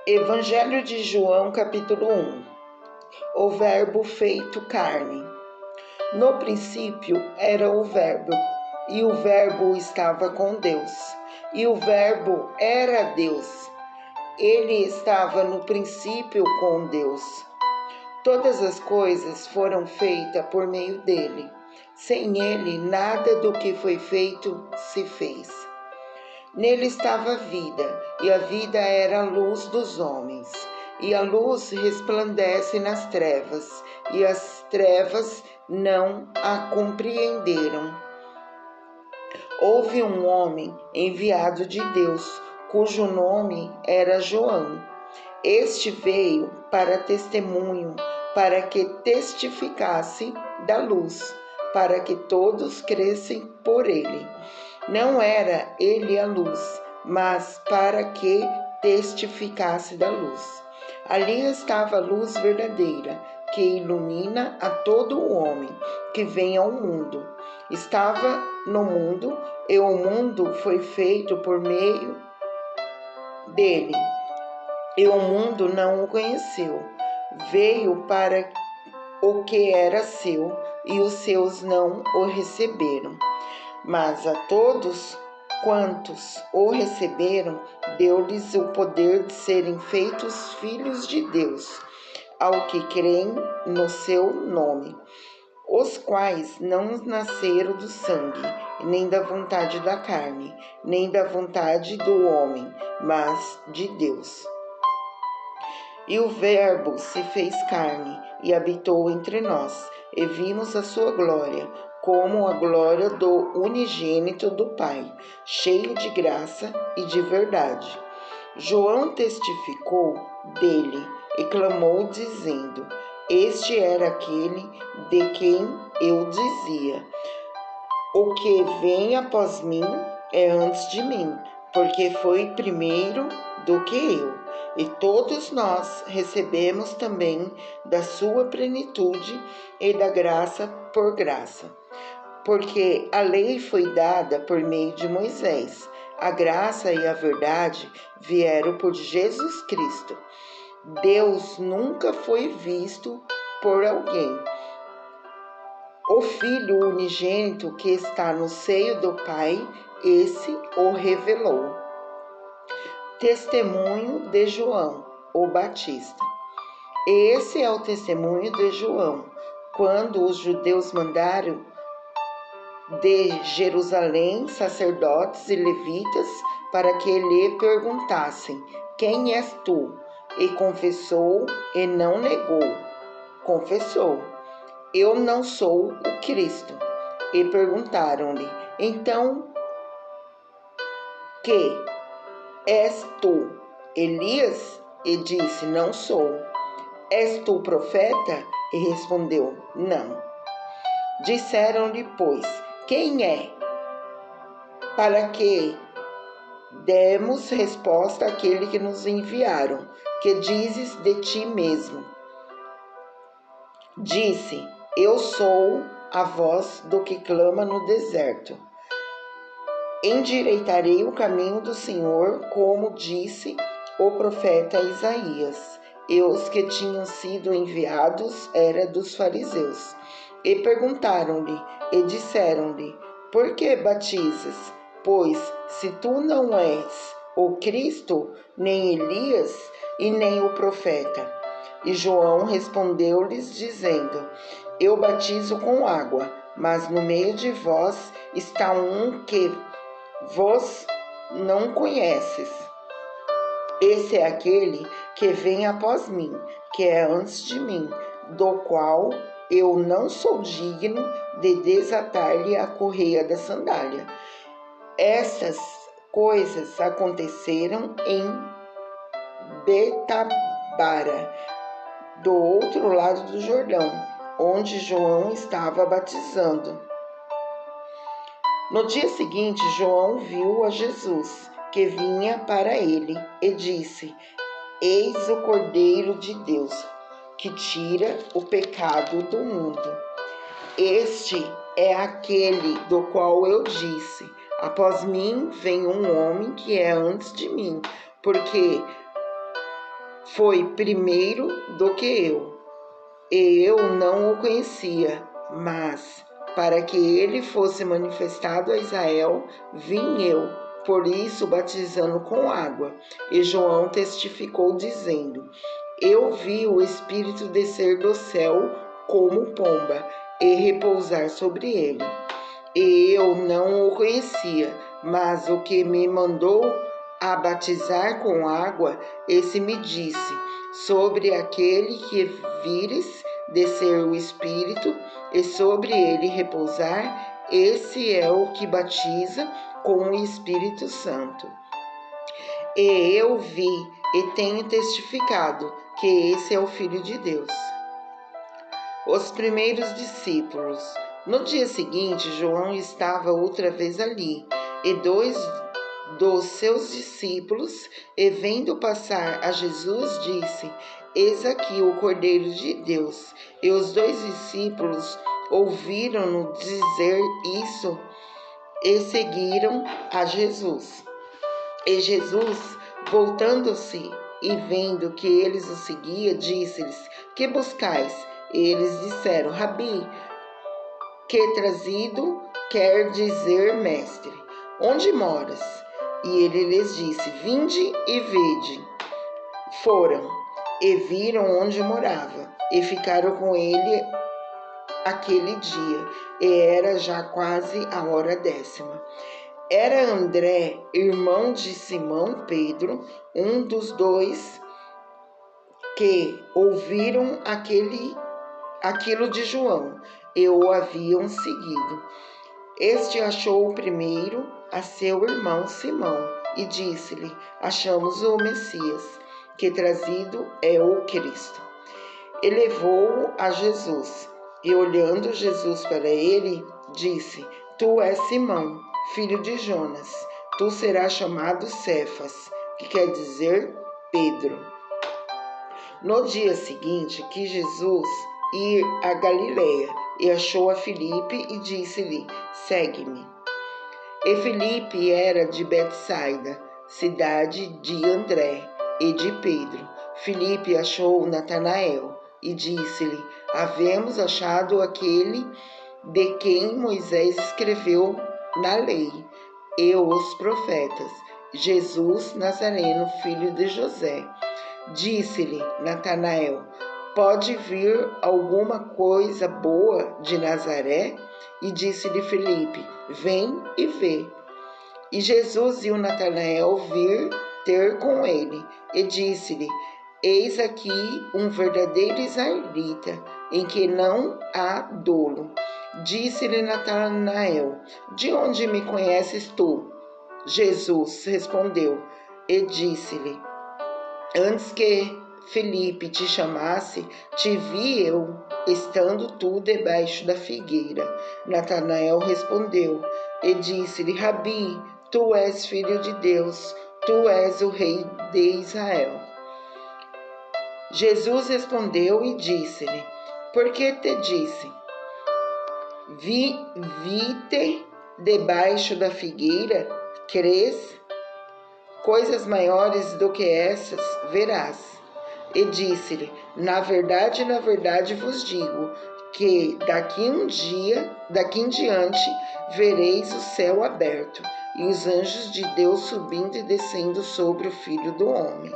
Evangelho de João, capítulo 1. O Verbo feito carne. No princípio era o Verbo, e o Verbo estava com Deus, e o Verbo era Deus. Ele estava no princípio com Deus. Todas as coisas foram feitas por meio dele. Sem ele, nada do que foi feito se fez. Nele estava a vida, e a vida era a luz dos homens. E a luz resplandece nas trevas, e as trevas não a compreenderam. Houve um homem enviado de Deus, cujo nome era João. Este veio para testemunho, para que testificasse da luz, para que todos crescem por ele. Não era ele a luz, mas para que testificasse da luz. Ali estava a luz verdadeira, que ilumina a todo o homem que vem ao mundo. Estava no mundo, e o mundo foi feito por meio dele, e o mundo não o conheceu. Veio para o que era seu, e os seus não o receberam. Mas a todos quantos o receberam, deu-lhes o poder de serem feitos filhos de Deus, ao que creem no seu nome, os quais não nasceram do sangue, nem da vontade da carne, nem da vontade do homem, mas de Deus. E o Verbo se fez carne e habitou entre nós, e vimos a sua glória, como a glória do unigênito do Pai, cheio de graça e de verdade. João testificou dele e clamou, dizendo: Este era aquele de quem eu dizia: O que vem após mim é antes de mim, porque foi primeiro do que eu. E todos nós recebemos também da sua plenitude e da graça por graça. Porque a lei foi dada por meio de Moisés, a graça e a verdade vieram por Jesus Cristo. Deus nunca foi visto por alguém. O Filho unigênito que está no seio do Pai, esse o revelou. Testemunho de João, o Batista. Esse é o testemunho de João, quando os judeus mandaram de Jerusalém sacerdotes e levitas para que lhe perguntassem: Quem és tu? E confessou e não negou. Confessou: Eu não sou o Cristo. E perguntaram-lhe: Então, que és tu, Elias? E disse: Não sou. És tu profeta? E respondeu: Não. Disseram-lhe, pois, quem é? Para que demos resposta àquele que nos enviaram, que dizes de ti mesmo? Disse: Eu sou a voz do que clama no deserto. Endireitarei o caminho do Senhor, como disse o profeta Isaías. E os que tinham sido enviados eram dos fariseus. E perguntaram-lhe e disseram-lhe: Por que batizas? Pois se tu não és o Cristo, nem Elias, e nem o profeta. E João respondeu-lhes, dizendo: Eu batizo com água, mas no meio de vós está um que vós não conheces. Esse é aquele que vem após mim, que é antes de mim, do qual eu não sou digno de desatar-lhe a correia da sandália. Essas coisas aconteceram em Betabara, do outro lado do Jordão, onde João estava batizando. No dia seguinte, João viu a Jesus, que vinha para ele, e disse: Eis o Cordeiro de Deus, que tira o pecado do mundo. Este é aquele do qual eu disse: Após mim vem um homem que é antes de mim, porque foi primeiro do que eu, e eu não o conhecia, mas para que ele fosse manifestado a Israel, vim eu, por isso batizando com água. E João testificou, dizendo: Eu vi o Espírito descer do céu como pomba e repousar sobre ele. E eu não o conhecia, mas o que me mandou a batizar com água, esse me disse: Sobre aquele que vires descer o Espírito e sobre ele repousar, esse é o que batiza com o Espírito Santo. E eu vi e tenho testificado que esse é o Filho de Deus. Os primeiros discípulos. No dia seguinte, João estava outra vez ali, e dois dos seus discípulos, e vendo passar a Jesus, disse: Eis aqui o Cordeiro de Deus. E os dois discípulos ouviram-no dizer isso e seguiram a Jesus. E Jesus, voltando-se e vendo que eles o seguiam, disse-lhes: Que buscais? E eles disseram: Rabi, que trazido quer dizer mestre, onde moras? E ele lhes disse: Vinde e vede. Foram e viram onde morava, e ficaram com ele aquele dia, e era já quase a hora 10ª. Era André, irmão de Simão Pedro, um dos dois que ouviram aquilo de João e o haviam seguido. Este achou primeiro a seu irmão Simão e disse-lhe: Achamos o Messias, que trazido é o Cristo. E levou-o a Jesus, e olhando Jesus para ele, disse: Tu és Simão, filho de Jonas, tu serás chamado Cefas, que quer dizer Pedro. No dia seguinte, quis Jesus ir a Galiléia, e achou a Filipe e disse-lhe: Segue-me. E Filipe era de Betsaida, cidade de André e de Pedro. Filipe achou Natanael e disse-lhe: Havemos achado aquele de quem Moisés escreveu na lei e os profetas, Jesus Nazareno, filho de José. Disse-lhe Natanael: Pode vir alguma coisa boa de Nazaré? E disse-lhe Filipe: Vem e vê. E Jesus viu Natanael vir ter com ele, e disse-lhe: Eis aqui um verdadeiro israelita, em que não há dolo. Disse-lhe Natanael: De onde me conheces tu? Jesus respondeu e disse-lhe: Antes que Filipe te chamasse, te vi eu, estando tu debaixo da figueira. Natanael respondeu e disse-lhe: Rabi, tu és filho de Deus, tu és o rei de Israel. Jesus respondeu e disse-lhe: Por que te disse? Vi-te debaixo da figueira, crês? Coisas maiores do que essas verás. E disse-lhe: na verdade vos digo, que daqui em diante, vereis o céu aberto, e os anjos de Deus subindo e descendo sobre o Filho do Homem.